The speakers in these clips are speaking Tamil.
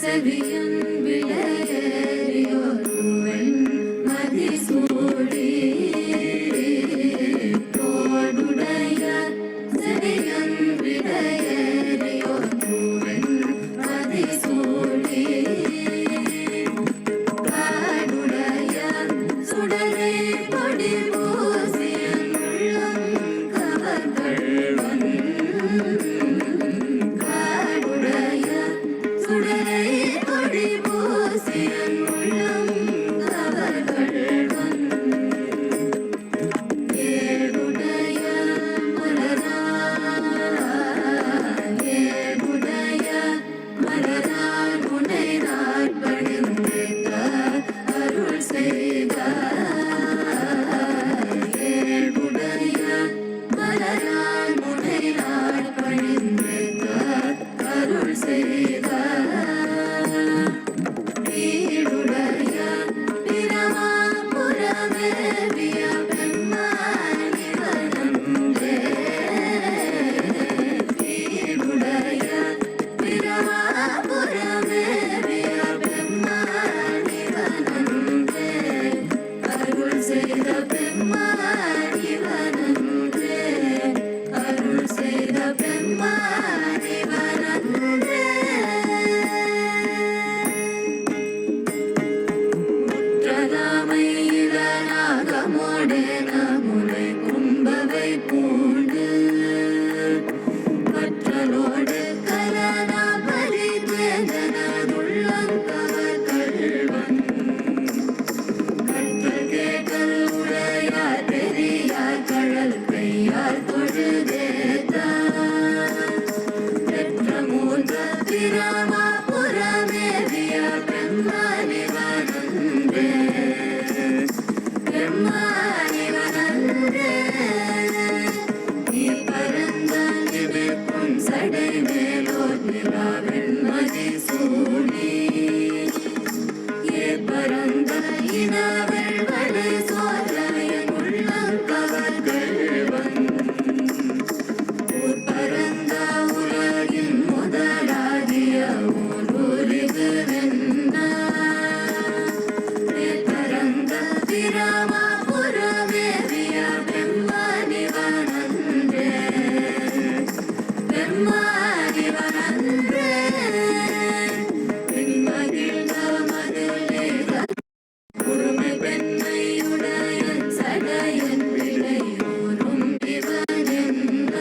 செவியன் விளையறியோருவன் மதிசூடி தோடுடைய செவியன் விளையறியோருவன் மதிசூடி காடுடைய சுடரை பொடி பூசியன் உள்ளம் கவர்கள்வன் காடுடைய சுடரை பொடி பூசியன் உள்ளம் கவர்கள்வன் ஏடுடைய மலரான் உன்னை நான் பணிந்தேத்த அருள் செய்தார் ஏடுடைய மலரான் உன்னை நான் பணிந்தேத்த அருள் செய்தார் வீடுடைய பிரமாபுரமேவிய பெம்மானி வனந்தே வீடுடைய பிரமாபுரமேவிய பெம்மானி வனந்தே அருள் செய்த பெம்மானி வனந்தே அருள் செய்த பெம்மானி வனந்தே முற்றலாமையிலனாகமோடே நமுனை கும்பவை பூண்டு கற்றலோடு கலனாபலி தேதனதுள்ளங்கவர் கள்வன் கற்றல் கேட்டல் உடையார் பெரியார் கழல் கையார் தொழுதேத்தார் பெற்ற மூன்ற பிரமாபுரமேவிய பெம்மானி வனந்தே பெம்மானி வனந்தே நீ பரந்த நிமிர்க்கும் சடை மேலோர் நிலாவெண் மதிசூடி ஏ பரந்த இனவள் வளை சோலையன் உள்ளங்கவர்கள்வன் ஊர் பரந்த உலகின் முதலாகிய ஊருரிது பரந்த பிரமாபுரமேவிய பெம்மானி வனந்தே பெம்மானி வனந்தே பெண்மகிழ்ந்த மதிலே உரிமை பெண்மையுடைய சடையன் விளையோரும் இவனென்ன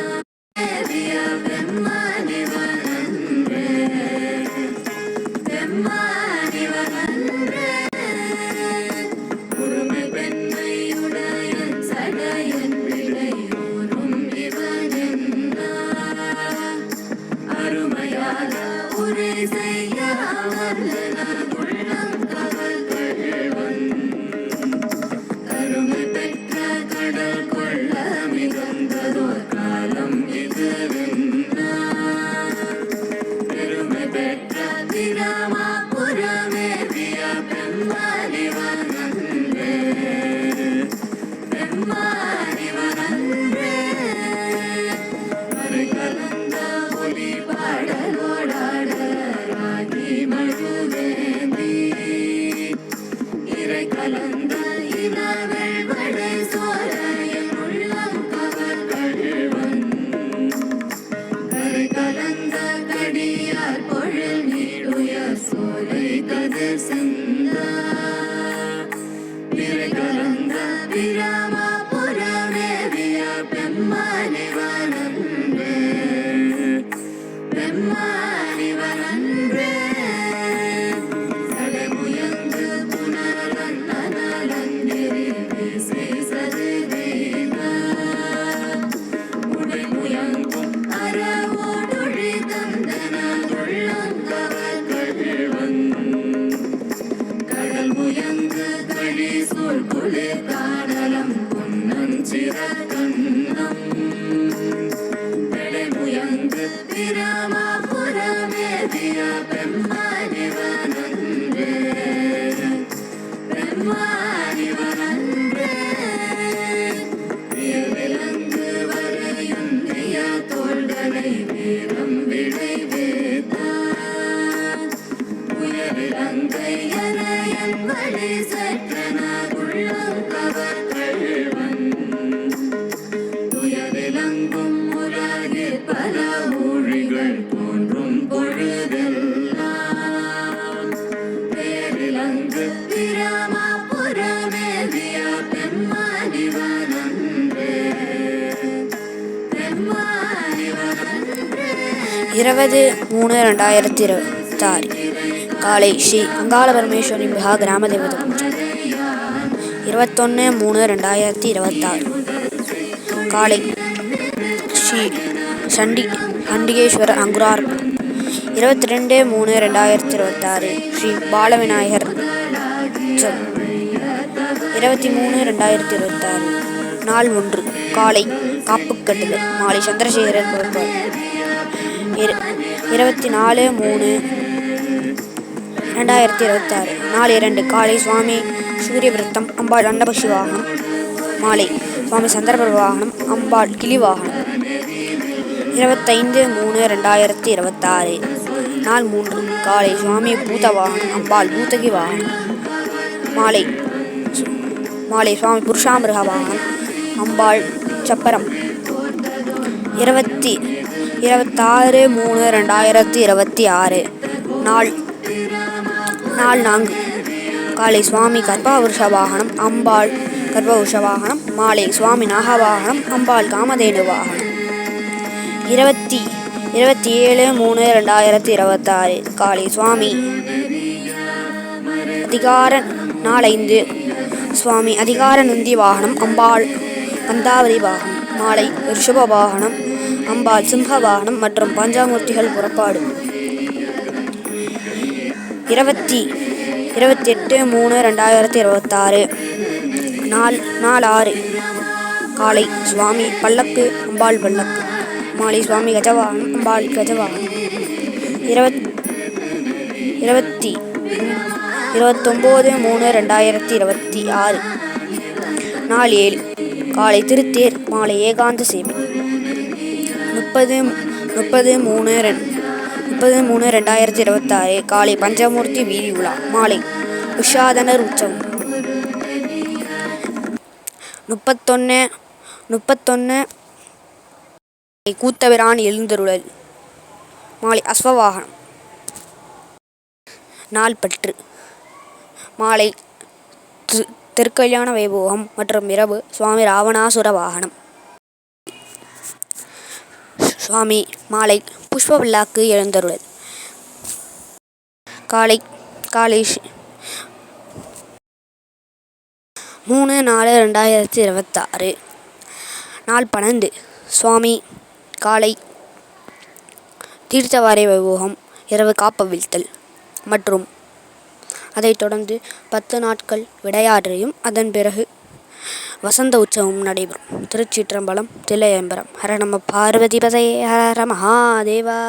தேவிய பெம்மானி வனந்தே பெம்மானி வனந்தே உரிமை பெண்மையுடைய சடையன் விளையோரும் இவனென்ன அருமையாக உரை செய்ய உள்ளம் கவர்கள்வன் கருமை பெற்ற கடல் கொள்ள மிகுந்ததோர் காலம் இதுவென்ன பெருமை பெற்ற பிரமாபுரமேவிய பெம்மானி வனந்தே பெம்மானி வனந்தே மறை கலந்த ஒலி பாடலோடாட ராகி மழுவேந்தி இறை கலந்த இனவள் வடை சோலையன் உள்ளம் கவர்கள்வன் கரை கலந்த கடியார் பொழில் நீடுயர் சோலை கதிர் சிந்த பிறை கலந்த பிரமாபுரமேவிய பெம்மானி வனந்தே பெம்மானி வனந்தே சடைமுயங்கு புனரலன் அனலந்திரி வீசை சதுரீன உடைமுயங்கும் அறவோடொழி தந்தனதுள்ளங்கவர்கள்வன் கடல் முயங்கு கழி சூழ் குளிர் காடலம் பொன்னஞ்சிற கண்ணம் விளங்கும் உலகில் பல ஊழிகள் தோன்றும் பொழுதெல்லாம் பேரிலங்கு பிரமாபுரமேவிய பெம்மானிவனன்றே 20/3/2026 காலை ஸ்ரீ அங்காள பரமேஸ்வரி மகா கிராம தேவதை 21/3/2026 காலை ஸ்ரீ சண்டிகேஸ்வரர் அங்குரார் 22/3/2026 ஸ்ரீ பாலவிநாயகர் 23/2026 நாள் 1 காலை காப்பு கட்டுதல் மாலை சந்திரசேகரர் புறப்பாடு 24/3/2026 நாள் 2 காலை சுவாமி சூரிய விரத்தம் அம்பாள் அன்னபக்ஷி வாகனம் மாலை சுவாமி சந்திரபிரப வாகனம் அம்பாள் கிளி வாகனம் 25/3/2026 நாள் 3 காலை சுவாமி பூத வாகனம் அம்பாள் பூதகி வாகனம் மாலை சுவாமி புருஷாமிருக வாகனம் அம்பாள் சப்பரம் 26/3/2026 நாள் 4 காலை சுவாமி கர்ப்பவருஷ வாகனம் அம்பாள் கர்ப்பவருஷ வாகனம் மாலை சுவாமி நாக வாகனம் அம்பாள் காமதேனு வாகனம் 27/3/2026 காலை சுவாமி அதிகார நாள் 5 சுவாமி அதிகார நந்தி வாகனம் அம்பாள் கந்தாவதி வாகனம் மாலை ரிஷப வாகனம் அம்பாள் சிம்ஹ வாகனம் மற்றும் பஞ்சாமூர்த்திகள் புறப்பாடு 28/3/2026 நாள் 6 காலை சுவாமி பல்லக்கு அம்பாள் பல்லக்கு மாலை சுவாமி கஜவாகனம் அம்பாள் கஜவாகனம் 29/3/2026 நாள் 7 காலை திருத்தேர் மாலை ஏகாந்த சேவை 30/3/2026 காலை பஞ்சமூர்த்தி வீதி உலா மாலை விஷாதனர் உற்சவம் 31 கூத்தபிரான் எழுந்தருளல் மாலை அஸ்வவாகனம் நாள் பற்று மாலை திருக்கல்யாண வைபோகம் மற்றும் இரவு சுவாமி ராவணாசுர வாகனம் சுவாமி மாலை புஷ்ப பல்லாக்கு எழுந்தருளல் காலை 3/4/2026 நாள் 12 சுவாமி காலை தீர்த்தவாரை வைபோகம் இரவு காப்பவிழ்த்தல் மற்றும் அதைத் தொடர்ந்து 10 நாட்கள் விடையாற்றியும் அதன் பிறகு வசந்த உற்சவம் நடைபெறும். திருச்சிற்றம்பலம் தில்லையம்பலம். ஹர நம பார்வதிபதையே ஹர மகாதேவா.